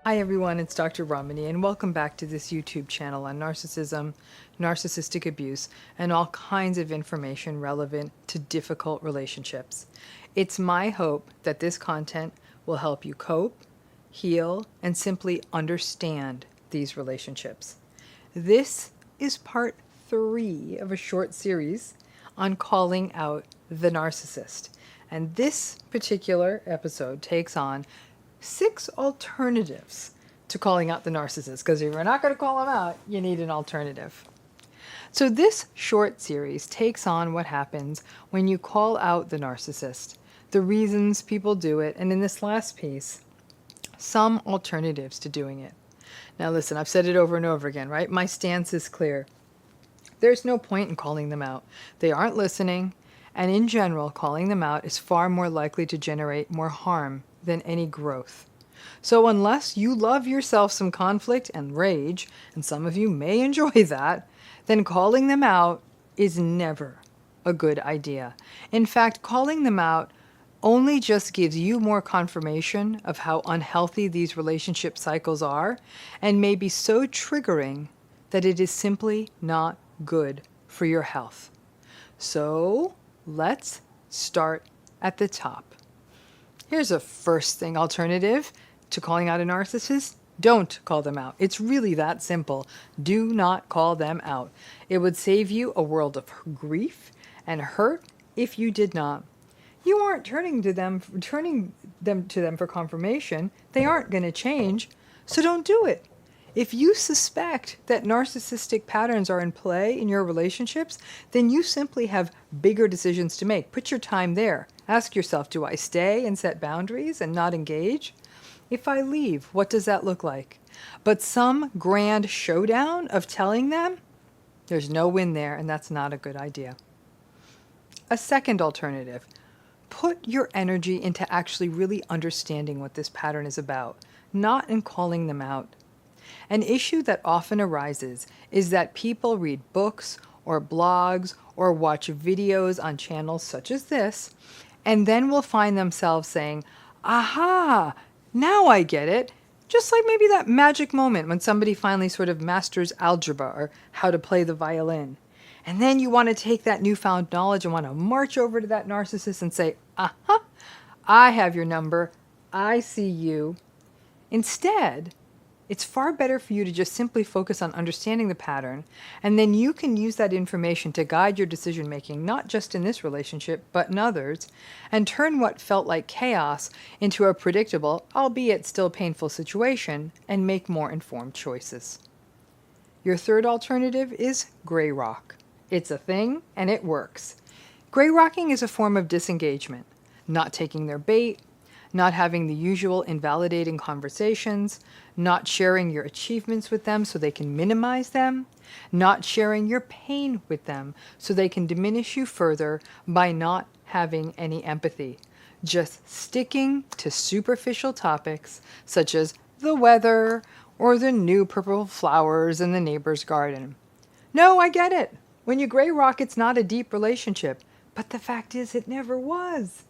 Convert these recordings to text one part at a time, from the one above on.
Hi everyone, it's DoctorRamani, and welcome back to this YouTube channel on narcissism, narcissistic abuse, and all kinds of information relevant to difficult relationships. It's my hope that this content will help you cope, heal, and simply understand these relationships. This is part 3 of a short series on calling out the narcissist. And this particular episode takes on 6 alternatives to calling out the narcissist, because if you're not going to call them out, you need an alternative. So this short series takes on what happens when you call out the narcissist, the reasons people do it, and in this last piece, some alternatives to doing it. Now listen, I've said it over and over again, right? My stance is clear. There's no point in calling them out. They aren't listening, and in general, calling them out is far more likely to generate more harm than any growth. So unless you love yourself some conflict and rage, and some of you may enjoy that, then calling them out is never a good idea. In fact, calling them out only just gives you more confirmation of how unhealthy these relationship cycles are, and may be so triggering that it is simply not good for your health. So let's start at the top. Here's a first thing alternative to calling out a narcissist. Don't call them out. It's really that simple. Do not call them out. It would save you a world of grief and hurt if you did not. You aren't turning to them for confirmation. They aren't going to change, so don't do it. If you suspect that narcissistic patterns are in play in your relationships, then you simply have bigger decisions to make. Put your time there. Ask yourself, do I stay and set boundaries and not engage? If I leave, what does that look like? But some grand showdown of telling them, there's no win there, and that's not a good idea. A second alternative, put your energy into actually really understanding what this pattern is about, not in calling them out. An issue that often arises is that people read books or blogs or watch videos on channels such as this, and then will find themselves saying, aha, now I get it. Just like maybe that magic moment when somebody finally sort of masters algebra or how to play the violin. And then you want to take that newfound knowledge and want to march over to that narcissist and say, aha, I have your number. I see you. Instead, it's far better for you to just simply focus on understanding the pattern, and then you can use that information to guide your decision making, not just in this relationship, but in others, and turn what felt like chaos into a predictable, albeit still painful situation, and make more informed choices. Your third alternative is gray rock. It's a thing, and it works. Gray rocking is a form of disengagement, not taking their bait, not having the usual invalidating conversations, not sharing your achievements with them so they can minimize them, not sharing your pain with them so they can diminish you further by not having any empathy, just sticking to superficial topics such as the weather or the new purple flowers in the neighbor's garden. No, I get it. When you gray rock, it's not a deep relationship, but the fact is it never was.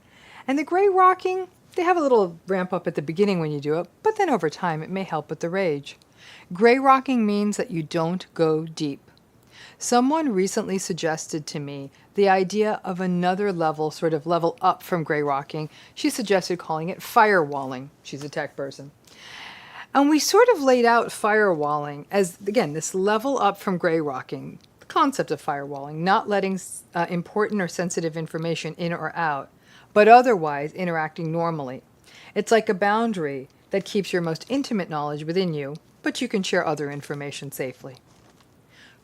And the gray rocking, they have a little ramp up at the beginning when you do it, but then over time it may help with the rage. Gray rocking means that you don't go deep. Someone recently suggested to me the idea of another level, sort of level up from gray rocking. She suggested calling it firewalling. She's a tech person. And we sort of laid out firewalling as, again, this level up from gray rocking, the concept of firewalling, not letting important or sensitive information in or out, but otherwise interacting normally. It's like a boundary that keeps your most intimate knowledge within you, but you can share other information safely.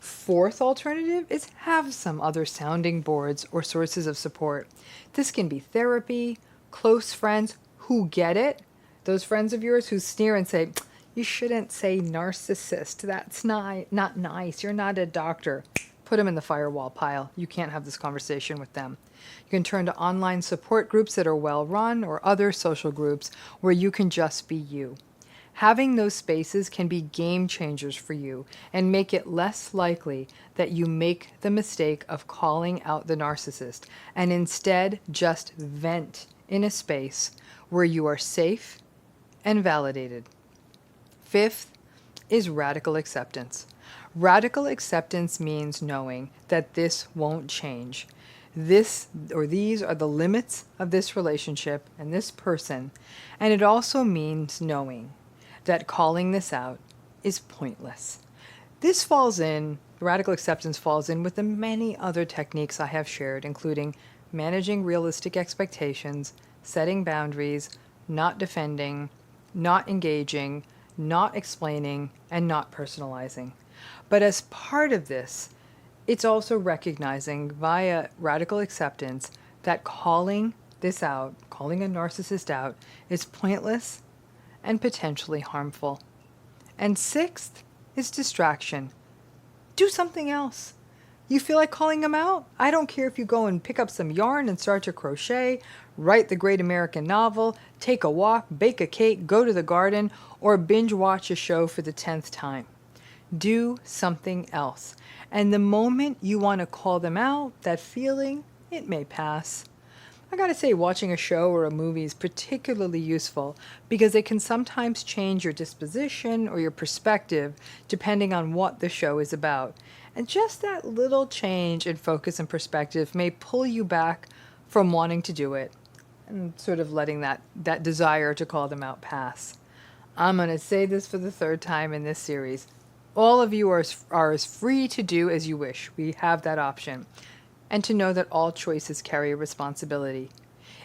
Fourth alternative is have some other sounding boards or sources of support. This can be therapy, close friends who get it, those friends of yours who sneer and say, you shouldn't say narcissist, that's not nice, you're not a doctor. Put them in the firewall pile. You can't have this conversation with them. You can turn to online support groups that are well run or other social groups where you can just be you. Having those spaces can be game changers for you and make it less likely that you make the mistake of calling out the narcissist and instead just vent in a space where you are safe and validated. Fifth is radical acceptance. Radical acceptance means knowing that this won't change. This or these are the limits of this relationship and this person, and it also means knowing that calling this out is pointless. Radical acceptance falls in with the many other techniques I have shared, including managing realistic expectations, setting boundaries, not defending, not engaging, not explaining, and not personalizing. But as part of this, it's also recognizing via radical acceptance that calling this out, calling a narcissist out, is pointless and potentially harmful. And sixth is distraction. Do something else. You feel like calling them out? I don't care if you go and pick up some yarn and start to crochet, write the great American novel, take a walk, bake a cake, go to the garden, or binge watch a show for the 10th time. Do something else. And the moment you want to call them out, that feeling, it may pass. I gotta say, watching a show or a movie is particularly useful because it can sometimes change your disposition or your perspective depending on what the show is about. And just that little change in focus and perspective may pull you back from wanting to do it and sort of letting that desire to call them out pass. I'm going to say this for the third time in this series. All of you are as free to do as you wish. We have that option. And to know that all choices carry a responsibility.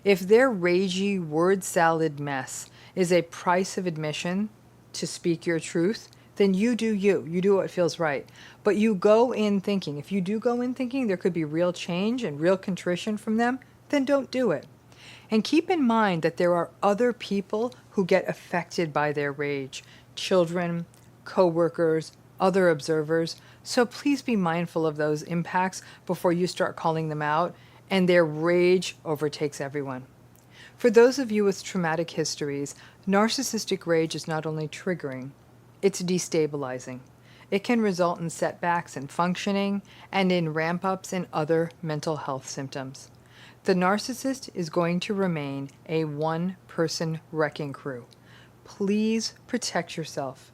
If their ragey word salad mess is a price of admission to speak your truth, then you do you. You do what feels right. But you go in thinking, if you do go in thinking there could be real change and real contrition from them, then don't do it. And keep in mind that there are other people who get affected by their rage. Children, co-workers, other observers. So please be mindful of those impacts before you start calling them out and their rage overtakes everyone. For those of you with traumatic histories, narcissistic rage is not only triggering, it's destabilizing. It can result in setbacks in functioning and in ramp-ups in other mental health symptoms. The narcissist is going to remain a one-person wrecking crew. Please protect yourself,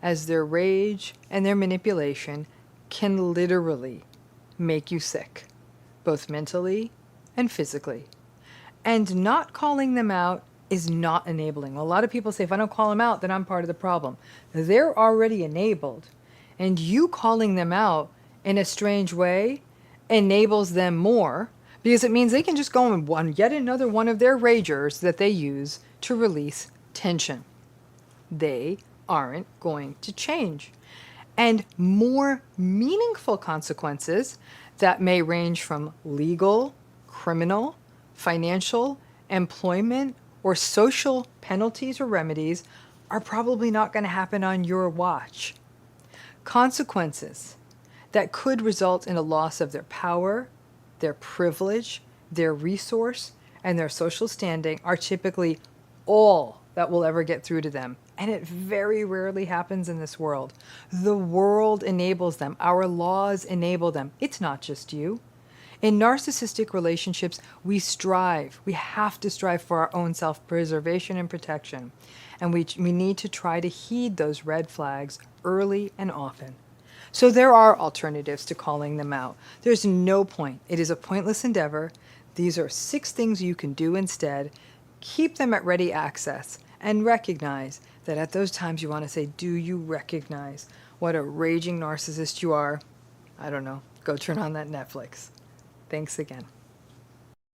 as their rage and their manipulation can literally make you sick, both mentally and physically. And not calling them out is not enabling. A lot of people say, if I don't call them out, then I'm part of the problem. They're already enabled. And you calling them out in a strange way enables them more, because it means they can just go and yet another one of their ragers that they use to release tension. They aren't going to change. And more meaningful consequences that may range from legal, criminal, financial, employment, or social penalties or remedies are probably not going to happen on your watch. Consequences that could result in a loss of their power, their privilege, their resource, and their social standing are typically all that will ever get through to them. And it very rarely happens in this world. The world enables them. Our laws enable them. It's not just you. In narcissistic relationships, we strive. We have to strive for our own self-preservation and protection. And we need to try to heed those red flags early and often. So there are alternatives to calling them out. There's no point. It is a pointless endeavor. These are 6 things you can do instead. Keep them at ready access and recognize that at those times you want to say, do you recognize what a raging narcissist you are? I don't know. Go turn on that Netflix. Thanks again.